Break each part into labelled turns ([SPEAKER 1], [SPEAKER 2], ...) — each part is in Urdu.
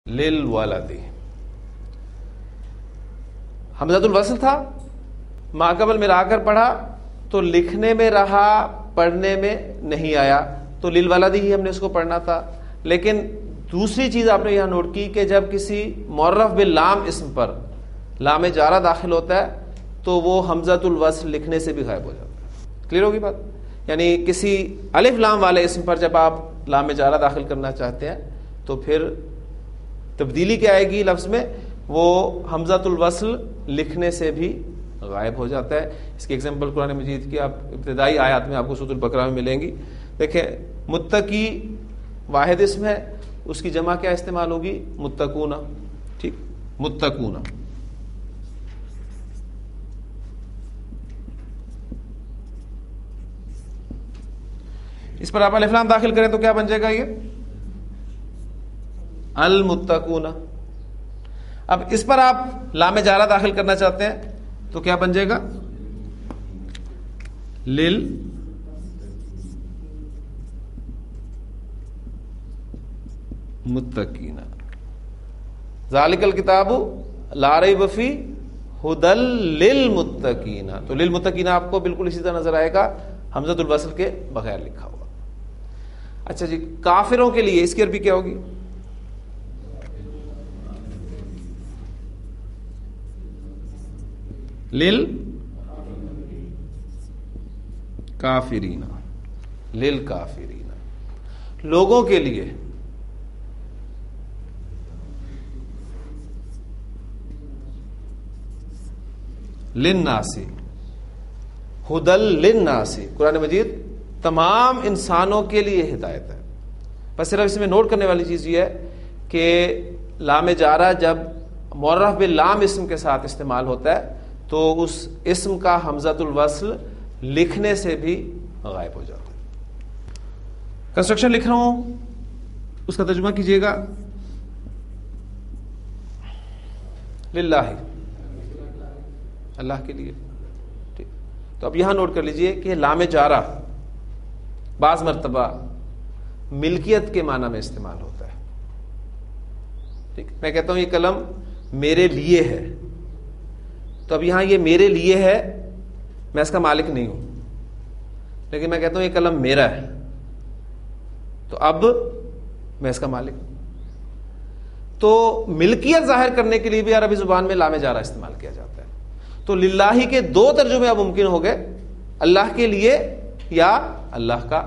[SPEAKER 1] للولد. حمزۃ الوصل تھا, ماقبل ملا کر پڑھا تو لکھنے میں رہا, پڑھنے میں نہیں آیا, تو للولد ہی ہم نے اس کو پڑھنا تھا. لیکن دوسری چیز آپ نے یہاں نوٹ کی کہ جب کسی معرف باللام اسم پر لام جارہ داخل ہوتا ہے تو وہ حمزۃ الوصل لکھنے سے بھی غائب ہو جاتا ہے. کلیئر ہوگی بات؟ یعنی کسی الف لام والے اسم پر جب آپ لام جارہ داخل کرنا چاہتے ہیں تو پھر تبدیلی کیا آئے گی لفظ میں, وہ حمزۃ الوصل لکھنے سے بھی غائب ہو جاتا ہے. اس کی ایگزامپل قرآن مجید کی آپ ابتدائی آیات میں آپ کو سورۃ البقرہ میں ملیں گی. دیکھیں, متقی واحد اسم ہے, اس کی جمع کیا استعمال ہوگی؟ متقون. ٹھیک, متقون. اس پر آپ الف لام داخل کریں تو کیا بن جائے گا؟ یہ المتقون. اب اس پر آپ لام جارہ داخل کرنا چاہتے ہیں تو کیا بن جائے گا؟ لل متقین. ذالک الکتاب لا ریب فیہ ھدی للمتقین. تو للمتقین آپ کو بالکل اسی طرح نظر آئے گا حمزۃ الوصل کے بغیر لکھا ہوا. اچھا جی, کافروں کے لیے اس کی عربی کیا ہوگی؟ لل کافرین. لل کافرین, لوگوں کے لیے. للناس, ھدی للناس. قرآن مجید تمام انسانوں کے لیے ہدایت ہے. بس صرف اس میں نوٹ کرنے والی چیز یہ ہے کہ لام جارہ جب معرف باللام اسم کے ساتھ استعمال ہوتا ہے تو اس اسم کا حمزۃ الوصل لکھنے سے بھی غائب ہو جاتا ہے. کنسٹرکشن لکھ رہا ہوں, اس کا ترجمہ کیجئے گا. للہ, اللہ کے لیے. ٹھیک, تو اب یہاں نوٹ کر لیجئے کہ لام جارہ بعض مرتبہ ملکیت کے معنی میں استعمال ہوتا ہے. ٹھیک, میں کہتا ہوں یہ قلم میرے لیے ہے, تو اب یہاں یہ میرے لیے ہے, میں اس کا مالک نہیں ہوں, لیکن میں کہتا ہوں یہ قلم میرا ہے, تو اب میں اس کا مالک ہوں. تو ملکیت ظاہر کرنے کے لیے بھی عربی زبان میں لام جارہ استعمال کیا جاتا ہے. تو للہ کے دو ترجمے اب ممکن ہو گئے, اللہ کے لیے یا اللہ کا.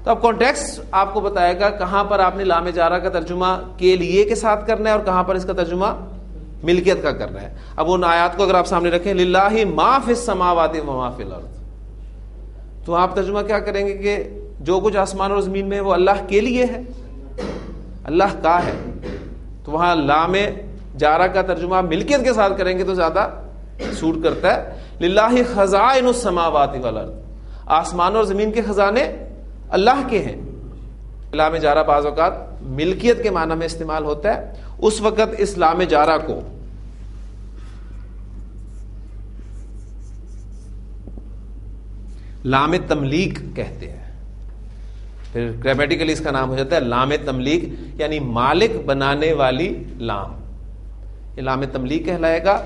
[SPEAKER 1] تو اب کانٹیکسٹ آپ کو بتائے گا کہاں پر آپ نے لام جارہ کا ترجمہ کے لیے کے ساتھ کرنا ہے اور کہاں پر اس کا ترجمہ ملکیت کا کرنا ہے. اب ان آیات کو اگر آپ سامنے رکھیں, للہ ما فی السماوات و ما فی الارض, تو آپ ترجمہ کیا کریں گے کہ جو کچھ آسمان اور زمین میں ہے وہ اللہ کے لیے ہے, اللہ کا ہے. تو وہاں لام جارہ کا ترجمہ ملکیت کے ساتھ کریں گے تو زیادہ سوٹ کرتا ہے. للہ خزائن السماوات والارض, آسمان اور زمین کے خزانے اللہ کے ہیں. لام جارہ بعض اوقات ملکیت کے معنی میں استعمال ہوتا ہے. اس وقت اس لام جارہ کو لام تملیک کہتے ہیں. پھر گرامیٹیکلی اس کا نام ہو جاتا ہے لام تملیک, یعنی مالک بنانے والی لام. یہ لام تملیک کہلائے گا.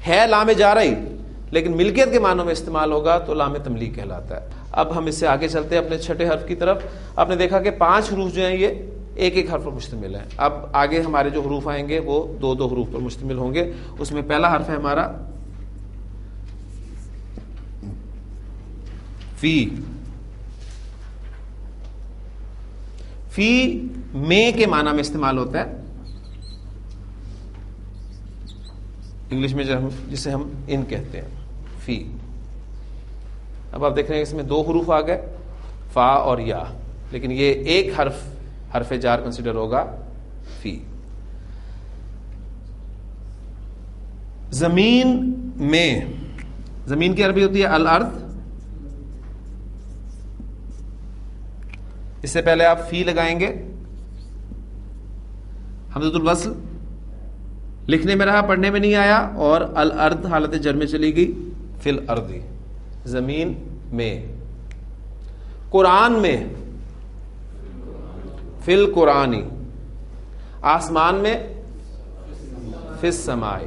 [SPEAKER 1] ہے لام جارہ ہی, لیکن ملکیت کے معنوں میں استعمال ہوگا تو لام تملیک کہلاتا ہے. اب ہم اس سے آگے چلتے ہیں اپنے چھٹے حرف کی طرف. آپ نے دیکھا کہ 5 حروف جو ہیں یہ ایک ایک حرف پر مشتمل ہیں. اب آگے ہمارے جو حروف آئیں گے وہ 2 حروف پر مشتمل ہوں گے. اس میں پہلا حرف ہے ہمارا فی. فی میں کے معنی میں استعمال ہوتا ہے, انگلش میں جسے ہم ان کہتے ہیں, فی. اب آپ دیکھ رہے ہیں اس میں 2 حروف آ گئے, فا اور یا, لیکن یہ ایک حرف جار کنسیڈر ہوگا, فی. زمین میں, زمین کی عربی ہوتی ہے الارض. اس سے پہلے آپ فی لگائیں گے, حمزۃ الوصل لکھنے میں رہا, پڑھنے میں نہیں آیا, اور الارض حالت جر میں چلی گئی, فی الارض, زمین میں. قرآن میں, فی القرآن. آسمان میں فی السماء،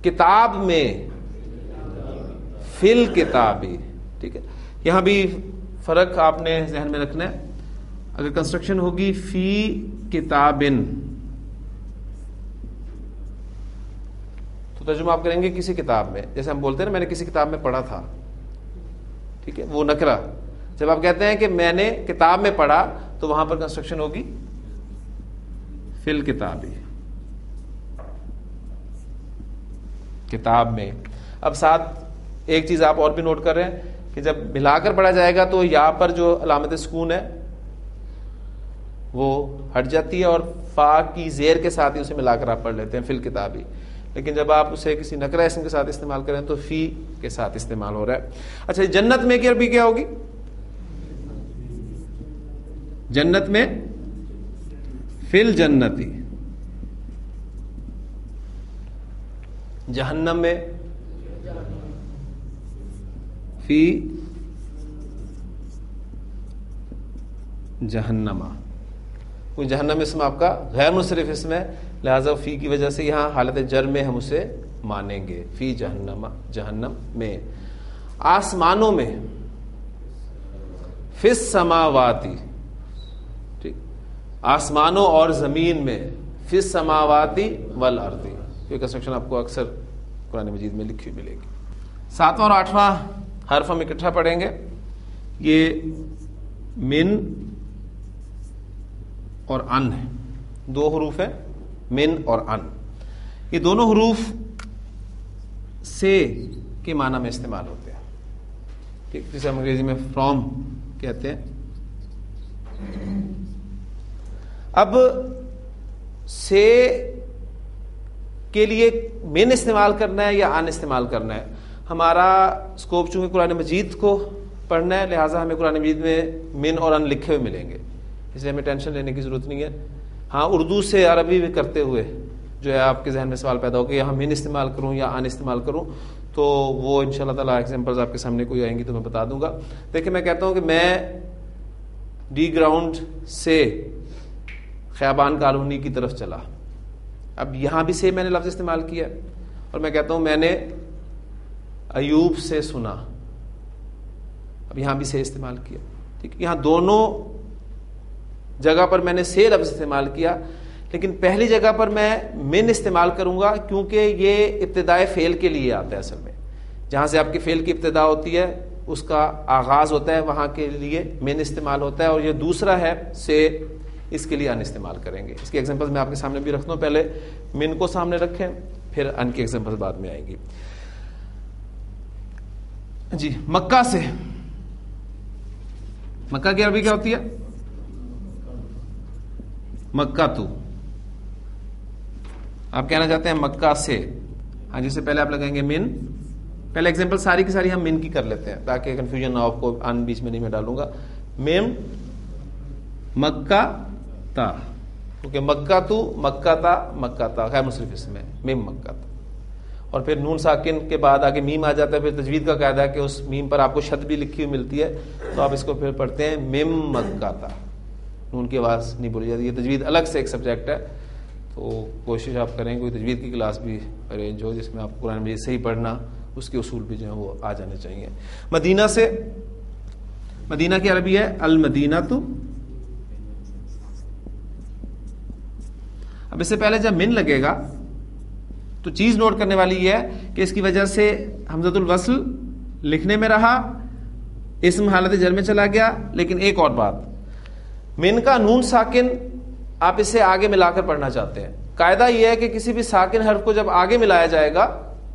[SPEAKER 1] کتاب میں فی الکتابی. ٹھیک ہے، یہاں بھی فرق آپ نے ذہن میں رکھنا ہے. اگر کنسٹرکشن ہوگی فی کتابن تو ترجمہ آپ کریں گے کسی کتاب میں. جیسے ہم بولتے ہیں نا میں نے کسی کتاب میں پڑھا تھا، ٹھیک ہے، وہ نکرہ. جب آپ کہتے ہیں کہ میں نے کتاب میں پڑھا تو وہاں پر کنسٹرکشن ہوگی فی الکتابی، کتاب میں. اب ساتھ ایک چیز آپ اور بھی نوٹ کر رہے ہیں کہ جب ملا کر پڑھا جائے گا تو یہاں پر جو علامت سکون ہے وہ ہٹ جاتی ہے اور فا کی زیر کے ساتھ ہی اسے ملا کر آپ پڑھ لیتے ہیں فی الکتابی. لیکن جب آپ اسے کسی نکرہ اسم کے ساتھ استعمال کریں تو فی کے ساتھ استعمال ہو رہا ہے. اچھا، جنت میں کی عربی کیا ہوگی؟ جنت میں فی الجنتی، جہنم میں فی جہنما. کوئی جہنم اسم آپ کا غیر منصرف اسم ہے، لہذا فی کی وجہ سے یہاں حالت جر میں ہم اسے مانیں گے فی جہنم، جہنم میں. آسمانوں میں فی السماواتی، ٹھیک، آسمانوں اور زمین میں فی السماواتی والارضی. یہ کنسٹرکشن آپ کو اکثر قرآن مجید میں لکھی ملے گی. 7واں اور 8واں حرف ہم اکٹھا پڑھیں گے. یہ من اور ان ہے، دو حروف ہیں من اور ان. یہ دونوں حروف سے کے معنی میں استعمال ہوتے ہیں، ٹھیک، جسے ہم انگریزی میں فرام کہتے ہیں. اب سے کے لیے من استعمال کرنا ہے یا ان استعمال کرنا ہے؟ ہمارا اسکوپ چونکہ قرآن مجید کو پڑھنا ہے، لہٰذا ہمیں قرآن مجید میں من اور ان لکھے ہوئے ملیں گے، اس لیے ہمیں ٹینشن لینے کی ضرورت نہیں ہے. ہاں، اردو سے عربی بھی کرتے ہوئے جو ہے آپ کے ذہن میں سوال پیدا ہو کہ یہاں من استعمال کروں یا ان استعمال کروں، تو وہ ان شاء اللہ تعالیٰ ایگزامپلز آپ کے سامنے کوئی آئیں گی تو میں بتا دوں گا. دیکھیں، میں کہتا ہوں کہ میں ڈی گراؤنڈ سے خیابان کالونی کی طرف چلا. اب یہاں بھی سے میں نے لفظ استعمال کیا، اور میں کہتا ہوں میں نے ایوب سے سنا. اب یہاں بھی سے استعمال کیا، ٹھیک. یہاں دونوں جگہ پر میں نے سے لفظ استعمال کیا، لیکن پہلی جگہ پر میں من استعمال کروں گا کیونکہ یہ ابتدائے فعل کے لیے آتا ہے. اصل میں جہاں سے آپ کے فعل کی ابتدا ہوتی ہے اس کا آغاز ہوتا ہے، وہاں کے لیے من استعمال ہوتا ہے. اور یہ دوسرا ہے سے، اس کے لیے ان استعمال کریں گے. اس کی ایگزامپل میں آپ کے سامنے بھی رکھتا ہوں. پہلے من کو سامنے رکھیں، پھر ان کی ایگزامپل بعد میں آئیں گی. جی، مکہ سے. مکہ کی عربی کیا ہوتی ہے؟ مکہ تو. آپ کہنا چاہتے ہیں مکہ سے. ہاں، جس سے پہلے آپ لگائیں گے من. پہلے ایگزامپل ساری کی ساری ہم من کی کر لیتے ہیں تاکہ کنفیوژن نہ ہو، آپ کو ان بیچ میں نہیں میں ڈالوں گا. من مکہ تا، کیونکہ مکہ تو، مکہ تا، مکہ تا غیر منصرف اسم ہے، میم مکہ تا. اور پھر نون ساکن کے بعد آگے میم آ جاتا ہے. پھر تجوید کا قاعدہ ہے کہ اس میم پر آپ کو شد بھی لکھی ہوئی ملتی ہے، تو آپ اس کو پھر پڑھتے ہیں میم مکہ تا. نون کی آواز نہیں بولی جاتی. یہ تجوید الگ سے ایک سبجیکٹ ہے، تو کوشش آپ کریں کوئی تجوید کی کلاس بھی ارینج ہو جس میں آپ قرآن مجید صحیح پڑھنا، اس کے اصول بھی جو ہیں وہ آ جانے چاہیے. مدینہ سے. مدینہ کی عربی ہے المدینہ تو. اب اس سے پہلے جب من لگے گا تو چیز نوٹ کرنے والی یہ ہے کہ اس کی وجہ سے حمزۃ الوصل لکھنے میں رہا، اسم حالت جر میں چلا گیا. لیکن ایک اور بات، من کا نون ساکن آپ اسے آگے ملا کر پڑھنا چاہتے ہیں. قاعدہ یہ ہے کہ کسی بھی ساکن حرف کو جب آگے ملایا جائے گا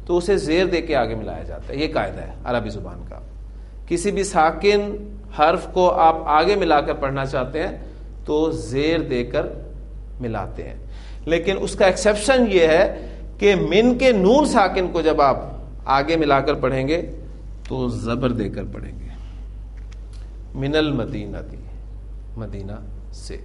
[SPEAKER 1] تو اسے زیر دے کے آگے ملایا جاتا ہے. یہ قاعدہ ہے عربی زبان کا. کسی بھی ساکن حرف کو آپ آگے ملا کر پڑھنا چاہتے ہیں تو زیر دے کر ملاتے ہیں. لیکن اس کا ایکسیپشن یہ ہے کہ من کے نون ساکن کو جب آپ آگے ملا کر پڑھیں گے تو زبر دے کر پڑھیں گے. من المدینہ، مدینہ سے.